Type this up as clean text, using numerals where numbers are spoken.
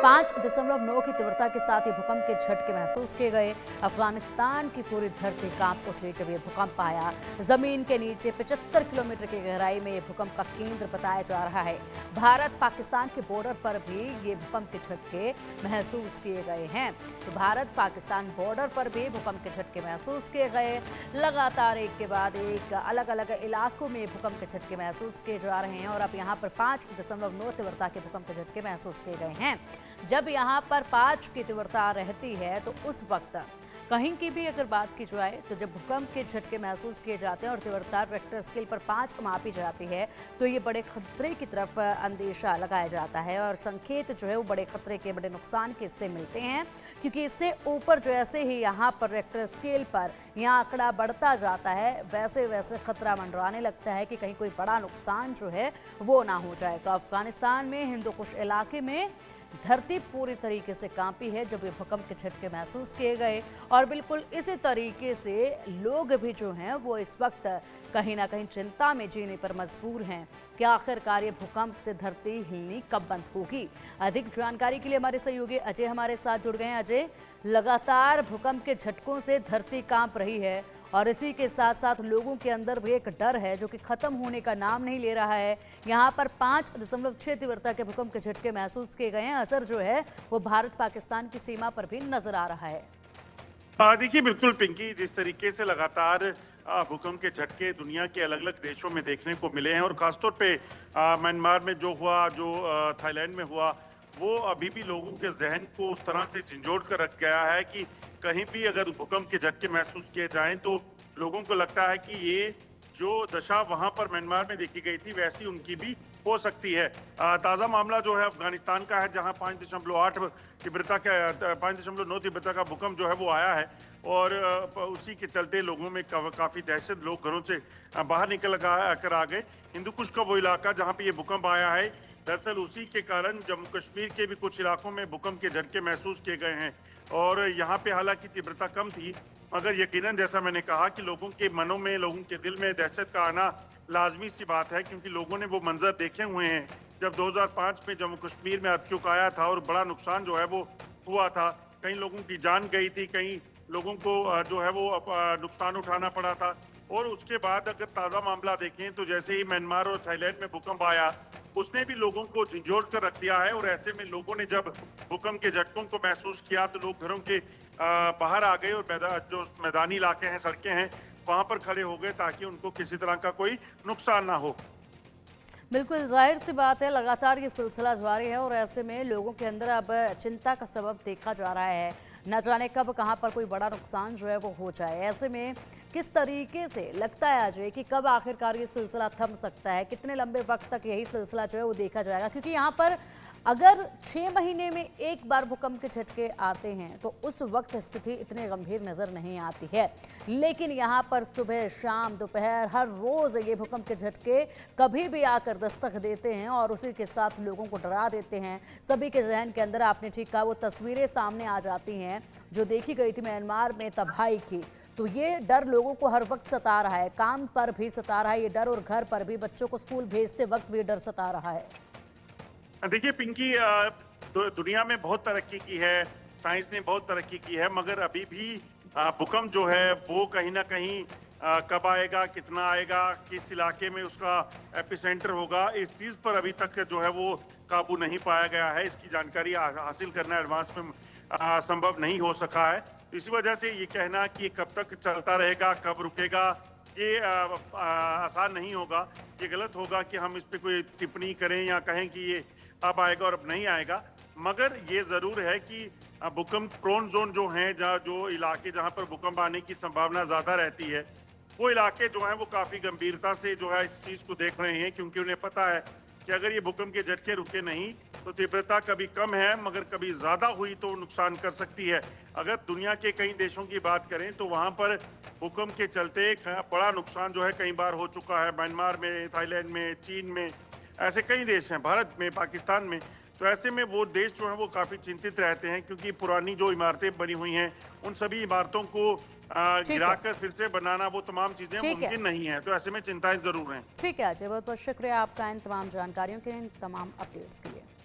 5.9 की तीव्रता के साथ ये भूकंप के झटके महसूस किए गए। अफगानिस्तान की पूरी धरती कांप उठी जब ये भूकंप आया। जमीन के नीचे 75 किलोमीटर की गहराई में ये भूकंप का केंद्र बताया जा रहा है। भारत पाकिस्तान के बॉर्डर पर भी ये भूकंप के झटके महसूस किए गए हैं। तो भारत पाकिस्तान बॉर्डर पर भी भूकंप के झटके महसूस किए गए। लगातार एक के बाद एक अलग अलग इलाकों में भूकंप के झटके महसूस किए जा रहे हैं और अब यहाँ पर 5.9 तीव्रता के भूकंप के झटके महसूस किए गए हैं। जब यहाँ पर 5 की तीव्रता रहती है तो उस वक्त कहीं की भी अगर बात की जाए तो जब भूकंप के झटके महसूस किए जाते हैं और तीव्रता रेक्टर स्केल पर 5 मापी जाती है तो ये बड़े खतरे की तरफ अंदेशा लगाया जाता है और संकेत जो है वो बड़े खतरे के, बड़े नुकसान के इससे मिलते हैं, क्योंकि इससे ऊपर जैसे ही यहाँ पर रेक्टर स्केल पर यहाँ आंकड़ा बढ़ता जाता है वैसे वैसे खतरा मंडराने लगता है कि कहीं कोई बड़ा नुकसान जो है वो ना हो जाए। तो अफगानिस्तान में हिंदुकुश इलाके में धरती पूरी तरीके से कांपी है जब ये भूकंप के झटके महसूस किए गए और बिल्कुल इसी तरीके से लोग भी जो हैं वो इस वक्त कहीं ना कहीं चिंता में जीने पर मजबूर हैं कि आखिरकार ये भूकंप से धरती हिलनी कब बंद होगी। अधिक जानकारी के लिए हमारे सहयोगी अजय हमारे साथ जुड़ गए हैं। अजय, लगातार भूकंप के झटकों से धरती कांप रही है और इसी के साथ साथ लोगों के अंदर भी एक डर है जो कि खत्म होने का नाम नहीं ले रहा है। यहाँ पर 5.6 तीव्रता के भूकंप के झटके महसूस किए गए हैं। असर जो है वो भारत पाकिस्तान की सीमा पर भी नजर आ रहा है। देखिए, बिल्कुल पिंकी, जिस तरीके से लगातार भूकंप के झटके दुनिया के अलग अलग देशों में देखने को मिले हैं और खासतौर पे म्यांमार में जो हुआ, जो थाईलैंड में हुआ, वो अभी भी लोगों के जहन को उस तरह से झंझोड़ कर रख गया है कि कहीं भी अगर भूकंप के झटके महसूस किए जाएं तो लोगों को लगता है कि ये जो दशा वहां पर म्यांमार में देखी गई थी वैसी उनकी भी हो सकती है। ताज़ा मामला जो है अफगानिस्तान का है, जहां 5.8 तीव्रता का 5.9 तीव्रता का भूकंप जो है वो आया है और उसी के चलते लोगों में काफ़ी दहशत, लोग घरों से बाहर निकल कर आ गए। हिंदुकुश का वो इलाका जहाँ पे ये भूकंप आया है, दरअसल उसी के कारण जम्मू कश्मीर के भी कुछ इलाकों में भूकंप के झटके महसूस किए गए हैं और यहाँ पे हालांकि तीव्रता कम थी, मगर यकीनन जैसा मैंने कहा कि लोगों के मनों में, लोगों के दिल में दहशत का आना लाजमी सी बात है, क्योंकि लोगों ने वो मंजर देखे हुए हैं जब 2005 में जम्मू कश्मीर में अर्थक्वेक आया था और बड़ा नुकसान जो है वो हुआ था। कई लोगों की जान गई थी, कई लोगों को जो है वो नुकसान उठाना पड़ा था। और उसके बाद अगर ताज़ा मामला देखें तो जैसे ही म्यांमार और थाईलैंड में भूकंप आया उसने भी लोगों को झंझोड़ कर रख दिया है और ऐसे में लोगों ने जब भूकंप के झटकों को महसूस किया तो लोग घरों के बाहर आ गए और जो मैदानी इलाके हैं, सड़कें हैं, वहां पर खड़े हो गए ताकि उनको किसी तरह का कोई नुकसान ना हो। बिल्कुल जाहिर सी बात है, लगातार ये सिलसिला जारी है और ऐसे में लोगों के अंदर अब चिंता का सबब देखा जा रहा है। न जाने कब कहां पर कोई बड़ा नुकसान जो है वो हो जाए। ऐसे में किस तरीके से लगता है अजय कि कब आखिरकार ये सिलसिला थम सकता है, कितने लंबे वक्त तक यही सिलसिला जो है वो देखा जाएगा? क्योंकि यहाँ पर अगर 6 महीने में एक बार भूकंप के झटके आते हैं तो उस वक्त स्थिति इतनी गंभीर नजर नहीं आती है, लेकिन यहाँ पर सुबह, शाम, दोपहर, हर रोज ये भूकंप के झटके कभी भी आकर दस्तक देते हैं और उसी के साथ लोगों को डरा देते हैं। सभी के जहन के अंदर, आपने ठीक कहा, वो तस्वीरें सामने आ जाती हैं जो देखी गई थी म्यांमार में तबाही की। तो ये डर लोगों को हर वक्त सता रहा है, काम पर भी सता रहा है ये डर और घर पर भी, बच्चों को स्कूल भेजते वक्त भी डर सता रहा है। देखिए पिंकी, दुनिया में बहुत तरक्की की है, साइंस ने बहुत तरक्की की है, मगर अभी भी भूकंप जो है वो कहीं ना कहीं कब आएगा, कितना आएगा, किस इलाके में उसका एपिसेंटर होगा, इस चीज़ पर अभी तक जो है वो काबू नहीं पाया गया है। इसकी जानकारी हासिल करना एडवांस में संभव नहीं हो सका है। इसी वजह से ये कहना कि कब तक चलता रहेगा, कब रुकेगा, ये आसान नहीं होगा। ये गलत होगा कि हम इस पे कोई टिप्पणी करें या कहें कि ये अब आएगा और अब नहीं आएगा। मगर ये ज़रूर है कि भूकंप प्रोन जोन जो हैं, जो इलाके जहाँ पर भूकंप आने की संभावना ज़्यादा रहती है, वो इलाके जो हैं वो काफ़ी गंभीरता से जो है इस चीज़ को देख रहे हैं, क्योंकि उन्हें पता है कि अगर ये भूकंप के झटके रुके नहीं तो तीव्रता कभी कम है मगर कभी ज़्यादा हुई तो नुकसान कर सकती है। अगर दुनिया के कई देशों की बात करें तो वहाँ पर भूकंप के चलते बड़ा नुकसान जो है कई बार हो चुका है। म्यांमार में, थाईलैंड में, चीन में, ऐसे कई देश हैं, भारत में, पाकिस्तान में। तो ऐसे में वो देश जो हैं वो काफ़ी चिंतित रहते हैं, क्योंकि पुरानी जो इमारतें बनी हुई हैं उन सभी इमारतों को गिराकर फिर से बनाना, वो तमाम चीज़ें मुमकिन नहीं है। तो ऐसे में चिंताएं ज़रूर हैं। ठीक है अजय, बहुत बहुत शुक्रिया आपका इन तमाम जानकारियों के, इन तमाम अपडेट्स के लिए।